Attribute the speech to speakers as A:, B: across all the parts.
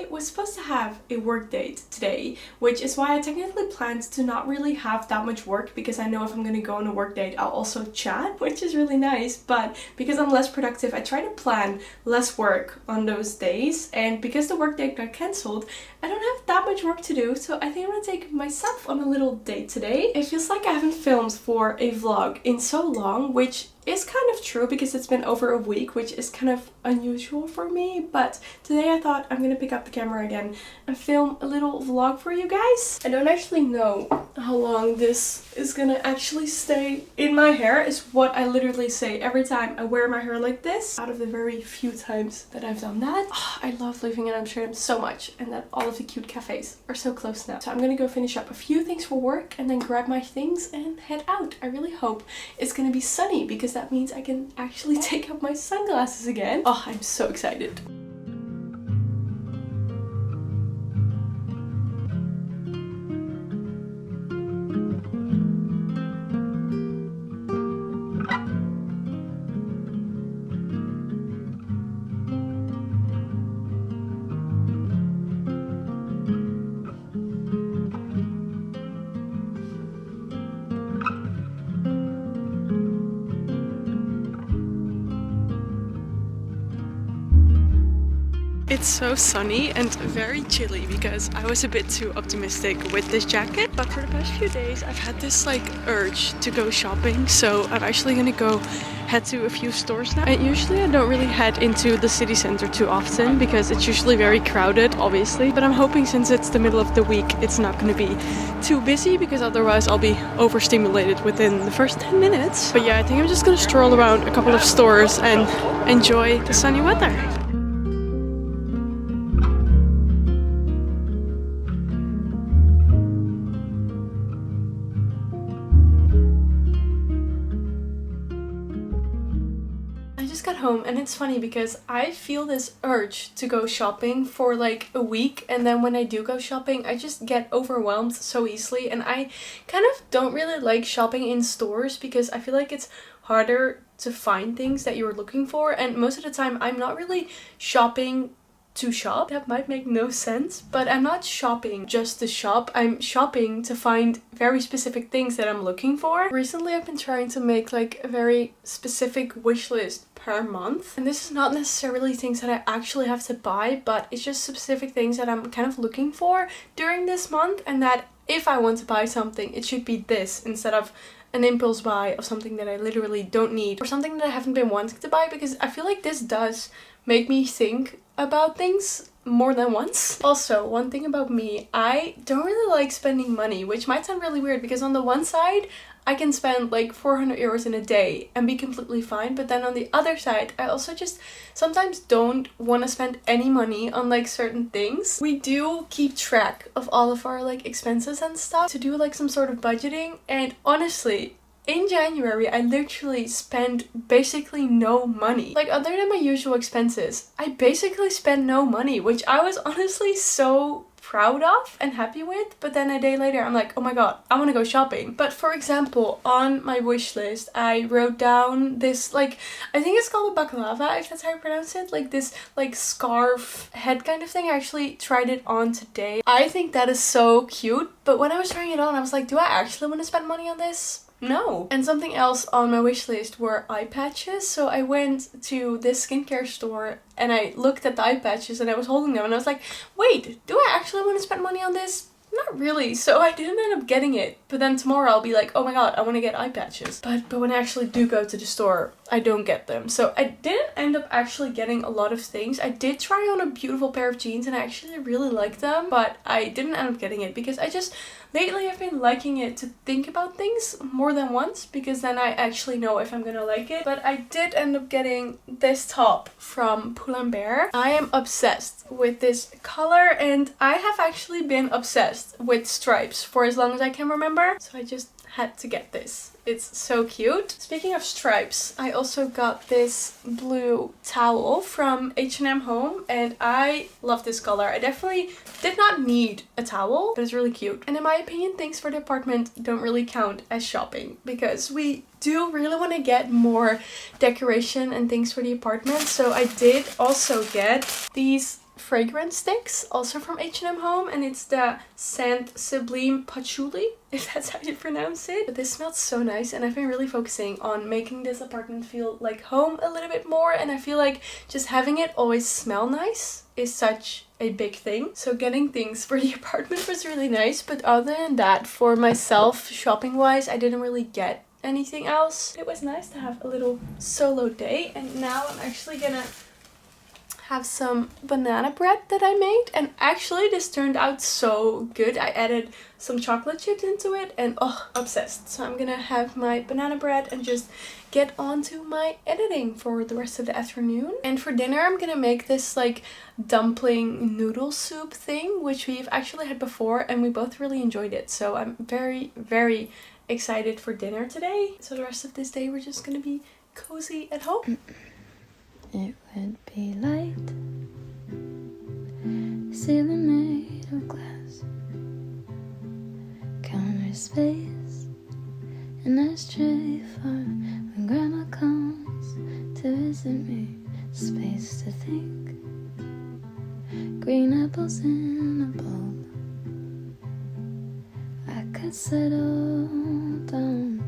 A: I was supposed to have a work date today, which is why I technically planned to not really have that much work, because I know if I'm gonna go on a work date I'll also chat, which is really nice. But because I'm less productive, I try to plan less work on those days, and because the work date got cancelled, I don't have that much work to do, so I think I'm gonna take myself on a little date today. It feels like I haven't filmed for a vlog in so long, which is kind of true because it's been over a week, which is kind of unusual for me. But today I thought I'm gonna pick up the camera again and film a little vlog for you guys. I don't actually know how long this is gonna actually stay in my hair, is what I literally say every time I wear my hair like this, out of the very few times that I've done that. Oh, I love living in Amsterdam so much, and that all of the cute cafes are so close now. So I'm gonna go finish up a few things for work and then grab my things and head out. I really hope it's gonna be sunny, because that means I can actually take out my sunglasses again. Oh, I'm so excited. It's so sunny and very chilly because I was a bit too optimistic with this jacket. But for the past few days I've had this like urge to go shopping, so I'm actually gonna go head to a few stores now. And usually I don't really head into the city center too often because it's usually very crowded, obviously. But I'm hoping, since it's the middle of the week, it's not gonna be too busy, because otherwise I'll be overstimulated within the first 10 minutes. But yeah, I think I'm just gonna stroll around a couple of stores and enjoy the sunny weather. Got home, and it's funny because I feel this urge to go shopping for like a week, and then when I do go shopping I just get overwhelmed so easily. And I kind of don't really like shopping in stores because I feel like it's harder to find things that you're looking for, and most of the time I'm not really shopping to shop. That might make no sense, but I'm not shopping just to shop. I'm shopping to find very specific things that I'm looking for. Recently I've been trying to make like a very specific wish list per month, and this is not necessarily things that I actually have to buy, but it's just specific things that I'm kind of looking for during this month, and that if I want to buy something it should be this instead of an impulse buy of something that I literally don't need, or something that I haven't been wanting to buy, because I feel like this does make me think about things more than once. Also, one thing about me, I don't really like spending money, which might sound really weird because on the one side I can spend like 400 euros in a day and be completely fine, but then on the other side I also just sometimes don't want to spend any money on like certain things. We do keep track of all of our like expenses and stuff to do like some sort of budgeting, and honestly in January I literally spent basically no money. Like, other than my usual expenses, I basically spent no money, which I was honestly so proud of and happy with. But then a day later I'm like, oh my god, I want to go shopping. But for example, on my wish list I wrote down this, like, I think it's called a baklava, if that's how you pronounce it, like this like scarf head kind of thing. I actually tried it on today. I think that is so cute, but when I was trying it on I was like, do I actually want to spend money on this? No. And something else on my wish list were eye patches. So I went to this skincare store and I looked at the eye patches and I was holding them and I was like, wait, do I actually want to spend money on this? Not really. So I didn't end up getting it. But then tomorrow I'll be like, oh my god, I want to get eye patches. But when I actually do go to the store, I don't get them. So I didn't end up actually getting a lot of things. I did try on a beautiful pair of jeans and I actually really liked them, but I didn't end up getting it because I just, lately I've been liking it to think about things more than once, because then I actually know if I'm gonna like it. But I did end up getting this top from Pull&Bear. I am obsessed with this color, and I have actually been obsessed with stripes for as long as I can remember. So I just had to get this. It's so cute. Speaking of stripes, I also got this blue towel from H&M Home, and I love this color. I definitely did not need a towel, but it's really cute. And in my opinion, things for the apartment don't really count as shopping, because we do really want to get more decoration and things for the apartment. So I did also get these fragrance sticks, also from H&M Home, and it's the Scent Sublime Patchouli, if that's how you pronounce it. But this smells so nice, and I've been really focusing on making this apartment feel like home a little bit more, and I feel like just having it always smell nice is such a big thing. So getting things for the apartment was really nice, but other than that, for myself, shopping wise, I didn't really get anything else. It was nice to have a little solo day, and now I'm actually gonna have some banana bread that I made, and actually this turned out so good. I added some chocolate chips into it and oh, obsessed. So I'm gonna have my banana bread and just get on to my editing for the rest of the afternoon. And for dinner I'm gonna make this like dumpling noodle soup thing, which we've actually had before and we both really enjoyed it. So I'm very excited for dinner today. So the rest of this day we're just gonna be cozy at home.
B: It would be light, ceiling made of glass, counter space, an ashtray for when grandma comes to visit me, space to think, green apples in a bowl. I could settle down,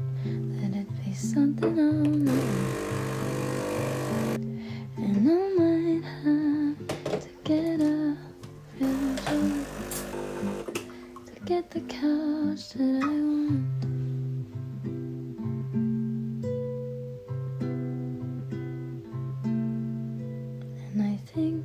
B: let it be something on my own. And I might have to get up real short to get the couch that I want. And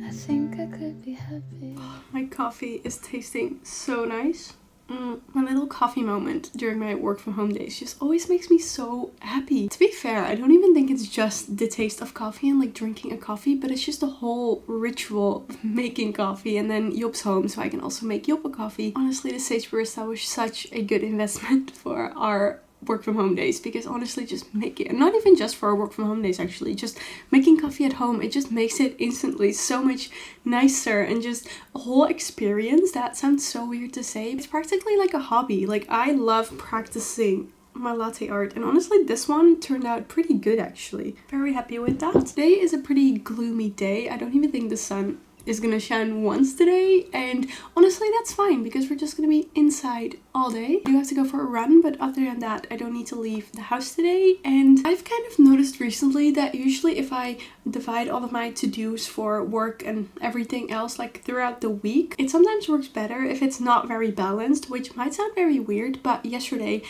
B: I think I could be happy.
A: My coffee is tasting so nice. My little coffee moment during my work from home days just always makes me so happy. To be fair, I don't even think it's just the taste of coffee and like drinking a coffee, but it's just the whole ritual of making coffee. And then Jop's home, so I can also make Jop a coffee. Honestly, the Sage Barista was such a good investment for our work from home days, because honestly just making, not even just for our work from home days actually, just making coffee at home, it just makes it instantly so much nicer and just a whole experience. That sounds so weird to say. It's practically like a hobby. Like I love practicing my latte art, and honestly this one turned out pretty good actually. Very happy with that. Today is a pretty gloomy day. I don't even think the sun is gonna shine once today, and honestly that's fine because we're just gonna be inside all day. I do have to go for a run, but other than that I don't need to leave the house today. And I've kind of noticed recently that usually if I divide all of my to-dos for work and everything else like throughout the week, it sometimes works better if it's not very balanced, which might sound very weird, but yesterday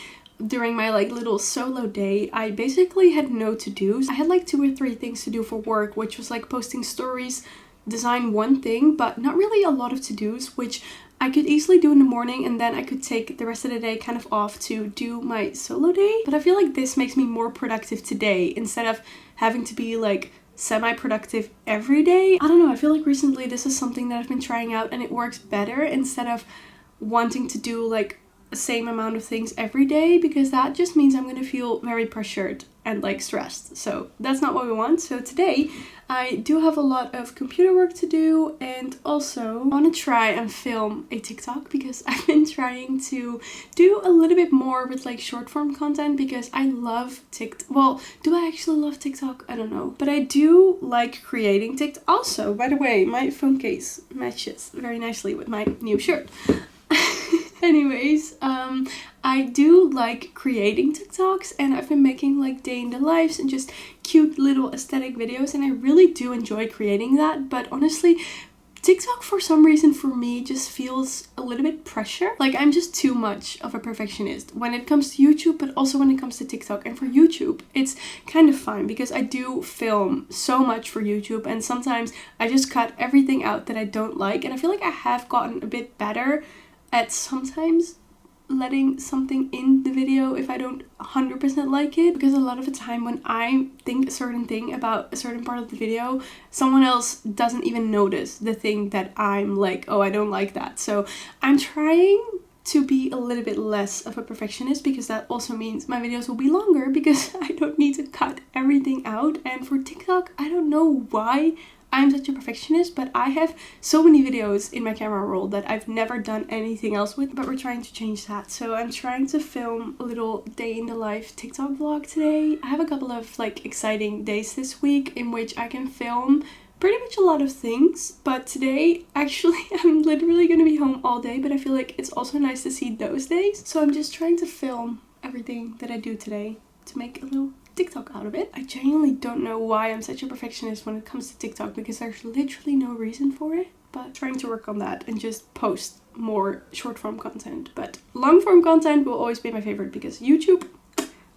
A: during my like little solo day I basically had no to-dos. I had like 2 or 3 things to do for work, which was like posting stories, design one thing, but not really a lot of to-dos, which I could easily do in the morning, and then I could take the rest of the day kind of off to do my solo day. But I feel like this makes me more productive today instead of having to be like semi-productive every day. I don't know, I feel like recently this is something that I've been trying out and it works better instead of wanting to do like the same amount of things every day, because that just means I'm going to feel very pressured and like stressed. So that's not what we want. So today I do have a lot of computer work to do, and also I want to try and film a TikTok because I've been trying to do a little bit more with like short form content, because I love TikTok. Well, do I actually love TikTok? I don't know, but I do like creating TikTok. Also, by the way, my phone case matches very nicely with my new shirt. Anyways, I do like creating TikToks, and I've been making like day in the lives and just cute little aesthetic videos, and I really do enjoy creating that. But honestly, TikTok for some reason for me just feels a little bit pressure. Like I'm just too much of a perfectionist when it comes to YouTube, but also when it comes to TikTok. And for YouTube, it's kind of fine because I do film so much for YouTube, and sometimes I just cut everything out that I don't like. And I feel like I have gotten a bit better at sometimes letting something in the video if I don't 100% like it, because a lot of the time when I think a certain thing about a certain part of the video, someone else doesn't even notice the thing that I'm like, oh, I don't like that. So I'm trying to be a little bit less of a perfectionist, because that also means my videos will be longer because I don't need to cut everything out. And for TikTok, I don't know why I'm such a perfectionist, but I have so many videos in my camera roll that I've never done anything else with, but we're trying to change that. So I'm trying to film a little day in the life TikTok vlog today. I have a couple of like exciting days this week in which I can film pretty much a lot of things, but today actually I'm literally gonna be home all day, but I feel like it's also nice to see those days. So I'm just trying to film everything that I do today to make a little TikTok out of it. I genuinely don't know why I'm such a perfectionist when it comes to TikTok, because there's literally no reason for it, but trying to work on that and just post more short form content. But long form content will always be my favorite because YouTube,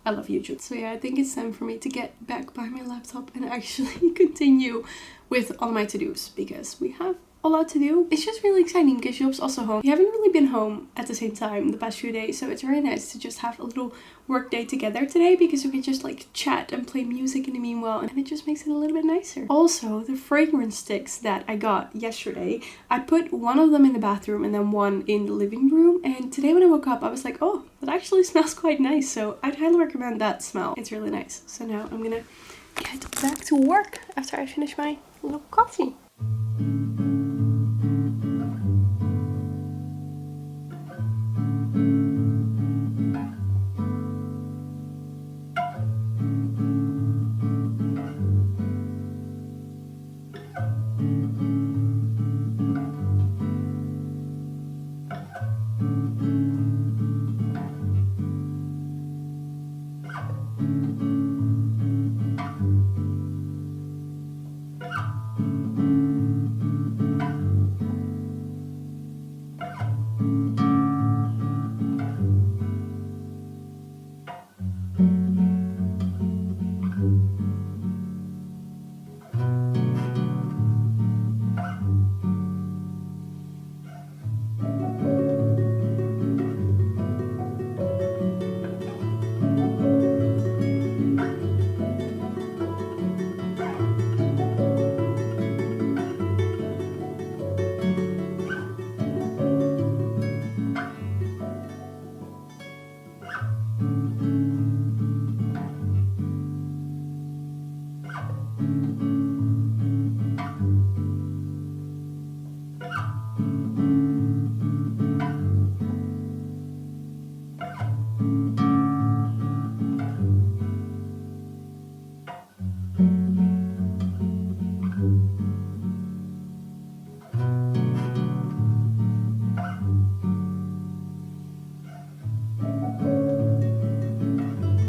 A: I love YouTube. So yeah, I think it's time for me to get back by my laptop and actually continue with all my to-dos, because we have a lot to do. It's just really exciting because Job's also home. We haven't really been home at the same time the past few days, so it's very nice to just have a little work day together today, because we can just like chat and play music in the meanwhile, and it just makes it a little bit nicer. Also, the fragrance sticks that I got yesterday, I put one of them in the bathroom and then one in the living room, and today when I woke up I was like, oh, that actually smells quite nice, so I'd highly recommend that smell. It's really nice. So now I'm gonna get back to work after I finish my little coffee.